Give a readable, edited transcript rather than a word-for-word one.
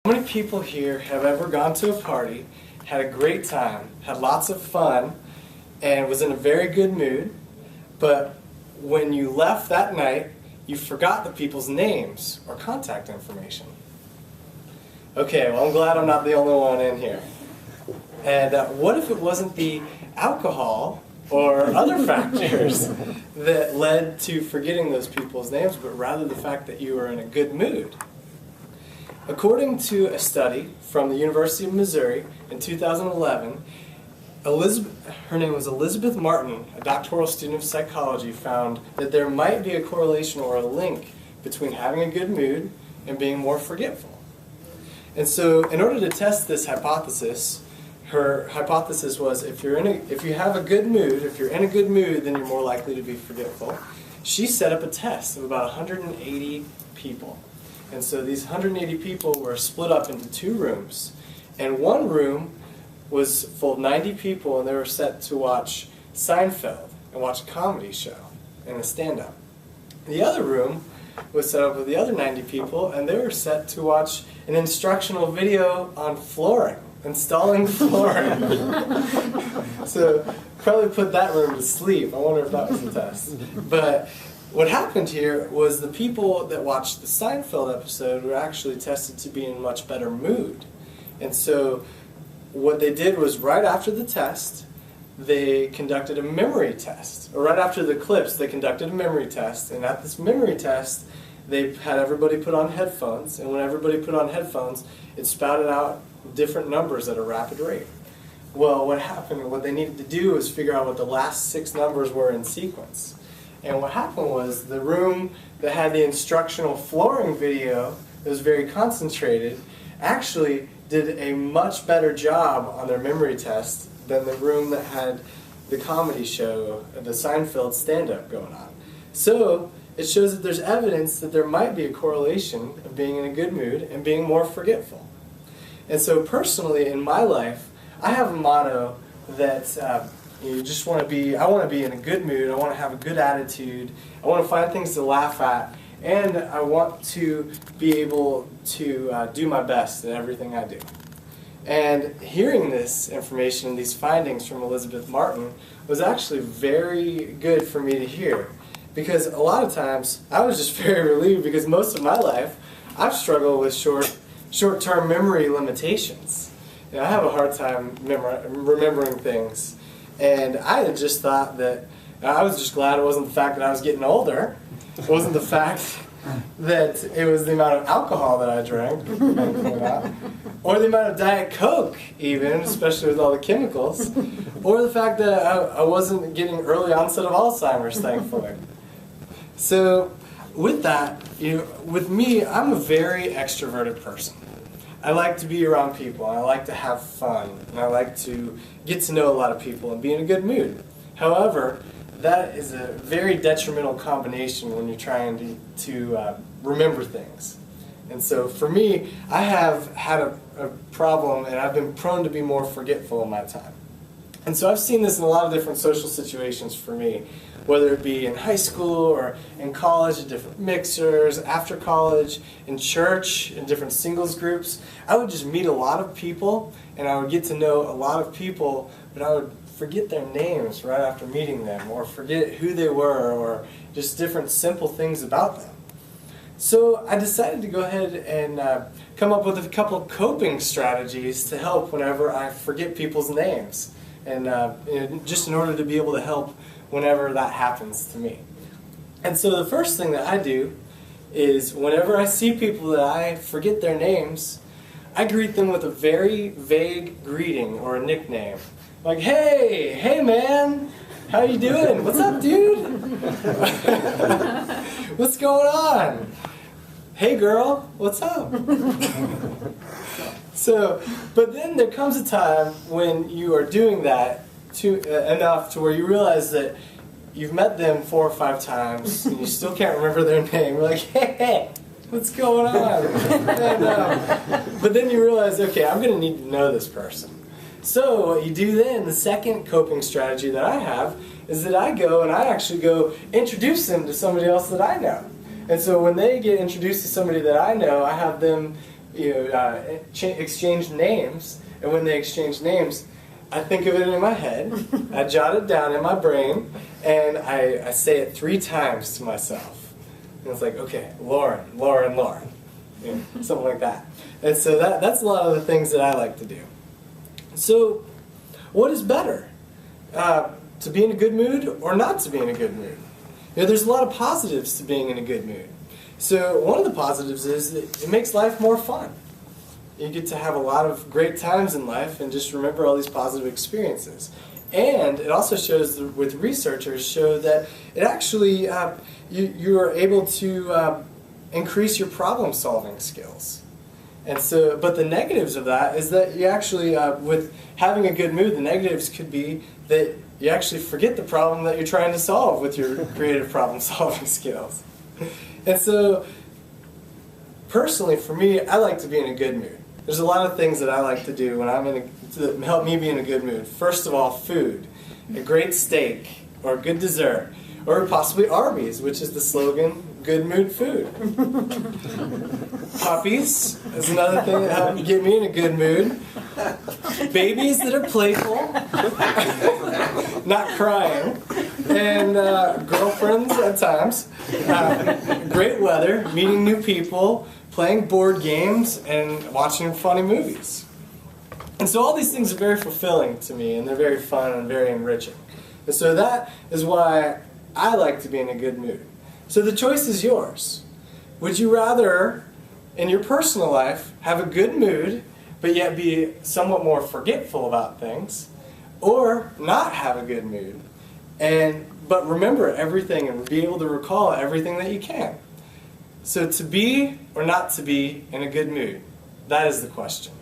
How many people here have ever gone to a party, had a great time, had lots of fun, and was in a very good mood, but when you left that night, you forgot the people's names or contact information? Okay, well, I'm glad I'm not the only one in here. And what if it wasn't the alcohol or other factors that led to forgetting those people's names, but rather the fact that you were in a good mood? According to a study from the University of Missouri in 2011, her name was Elizabeth Martin, a doctoral student of psychology, found that there might be a correlation or a link between having a good mood and being more forgetful. And so in order to test this hypothesis, her hypothesis was if you have a good mood, if you're in a good mood, then you're more likely to be forgetful. She set up a test of about 180 people. And so these 180 people were split up into two rooms. And one room was full of 90 people, and they were set to watch Seinfeld and watch a comedy show and a stand-up. The other room was set up with the other 90 people, and they were set to watch an instructional video on flooring, installing flooring. So probably put that room to sleep. I wonder if that was the test. But what happened here was the people that watched the Seinfeld episode were actually tested to be in a much better mood. And so what they did was right after the test, they conducted a memory test. Or right after the clips, they conducted a memory test. And at this memory test, they had everybody put on headphones. And when everybody put on headphones, it spouted out different numbers at a rapid rate. Well, what happened, what they needed to do was figure out what the last 6 numbers were in sequence. And what happened was the room that had the instructional flooring video that was very concentrated actually did a much better job on their memory test than the room that had the comedy show, the Seinfeld stand-up going on. So it shows that there's evidence that there might be a correlation of being in a good mood and being more forgetful. And so personally in my life, I have a motto that you just want to be, I want to be in a good mood, I want to have a good attitude, I want to find things to laugh at, and I want to be able to do my best in everything I do. And hearing this information and these findings from Elizabeth Martin was actually very good for me to hear. Because a lot of times, I was just very relieved because most of my life, I've struggled with short-term memory limitations. You know, I have a hard time remembering things. And I had just thought that, I was just glad it wasn't the fact that I was getting older. It wasn't the fact that it was the amount of alcohol that I drank, or the amount of Diet Coke even, especially with all the chemicals, or the fact that I wasn't getting early onset of Alzheimer's, thankfully. So with that, with me, I'm a very extroverted person. I like to be around people, I like to have fun, and I like to get to know a lot of people and be in a good mood. However, that is a very detrimental combination when you're trying to remember things. And so for me, I have had a problem, and I've been prone to be more forgetful in my time. And so I've seen this in a lot of different social situations for me, whether it be in high school or in college, at different mixers, after college, in church, in different singles groups. I would just meet a lot of people, and I would get to know a lot of people, but I would forget their names right after meeting them, or forget who they were, or just different simple things about them. So I decided to go ahead and come up with a couple of coping strategies to help whenever I forget people's names, and just in order to be able to help whenever that happens to me. And so the first thing that I do is whenever I see people that I forget their names, I greet them with a very vague greeting or a nickname. Like, hey man, how you doing? What's up, dude? What's going on? Hey girl, what's up? So, but then there comes a time when you are doing that enough to where you realize that you've met them 4 or 5 times and you still can't remember their name. You're like, hey, what's going on? And, but then you realize, okay, I'm going to need to know this person. So what you do then, the second coping strategy that I have, is that I go and I actually go introduce them to somebody else that I know. And so when they get introduced to somebody that I know, I have them exchange names, and when they exchange names, I think of it in my head, I jot it down in my brain, and I say it 3 times to myself. And it's like, okay, Lauren, Lauren, Lauren, something like that. And so that's a lot of the things that I like to do. So, what is better? To be in a good mood or not to be in a good mood? There's a lot of positives to being in a good mood. So one of the positives is that it makes life more fun. You get to have a lot of great times in life and just remember all these positive experiences. And it also shows, with researchers, show that it actually, you are able to increase your problem-solving skills. And so, but the negatives of that is that you actually, with having a good mood, the negatives could be that you actually forget the problem that you're trying to solve with your creative problem-solving skills. And so, personally, for me, I like to be in a good mood. There's a lot of things that I like to do when I'm to help me be in a good mood. First of all, food. A great steak, or a good dessert, or possibly Arby's, which is the slogan, good mood food. Puppies is another thing that helps get me in a good mood. Babies that are playful, not crying, and girlfriends at times. Great weather, meeting new people, playing board games, and watching funny movies. And so all these things are very fulfilling to me, and they're very fun and very enriching. And so that is why I like to be in a good mood. So the choice is yours. Would you rather, in your personal life, have a good mood, but yet be somewhat more forgetful about things, or not have a good mood, but remember everything and be able to recall everything that you can? So to be or not to be in a good mood, that is the question.